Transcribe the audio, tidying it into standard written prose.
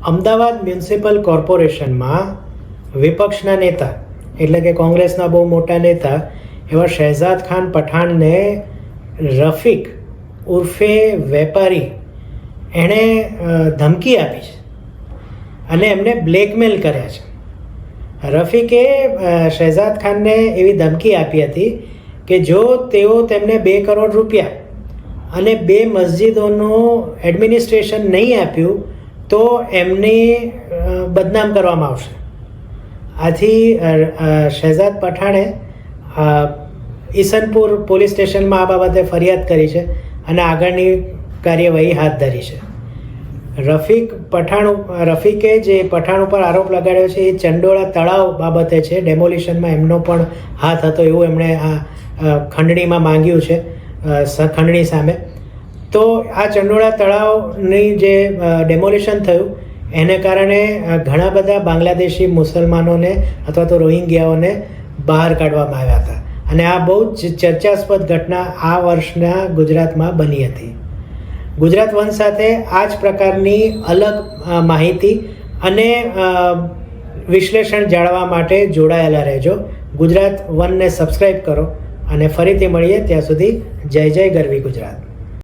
Ahmedabad municipal કોર્પોરેશનમાં વિપક્ષના નેતા એટલે કે કોંગ્રેસના બહુ મોટા નેતા એવા શહેજાદ ખાન પઠાણને રફીક ઉર્ફે વેપારી એણે ધમકી આપી છે અને એમને બ્લેકમેલ કર્યા છે. રફીકે શહેજાદ ખાનને એવી ધમકી આપી હતી કે જો તેઓ તેમને 2 કરોડ રૂપિયા અને 2 મસ્જિદોનું એડમિનિસ્ટ્રેશન નહીં આપ્યું તો એમને બદનામ કરવામાં આવશે. આથી શહેજાદ પઠાણે ઈસનપુર પોલીસ સ્ટેશનમાં આ બાબતે ફરિયાદ કરી છે અને આગળની કાર્યવાહી હાથ ધરી છે. રફીકે જે પઠાણ ઉપર આરોપ લગાડ્યો છે એ ચંડોળા તળાવ બાબતે છે. ડેમોલિશનમાં એમનો પણ હાથ હતો એવું એમણે આ ખંડણીમાં માંગ્યું છે ખંડણી સામે. તો આ ચંડોળા તળાવની જે ડેમોલિશન થયું એને કારણે ઘણા બધા બાંગ્લાદેશી મુસલમાનોને અથવા તો રોહિંગ્યાઓને બહાર કાઢવામાં આવ્યા હતા અને આ બહુ જ ચર્ચાસ્પદ ઘટના આ વર્ષના ગુજરાતમાં બની હતી. ગુજરાત વન સાથે આ જ પ્રકારની અલગ માહિતી અને વિશ્લેષણ જાણવા માટે જોડાયેલા રહેજો. ગુજરાત વનને સબસ્ક્રાઈબ કરો અને ફરીથી મળીએ. ત્યાં સુધી જય જય ગરવી ગુજરાત.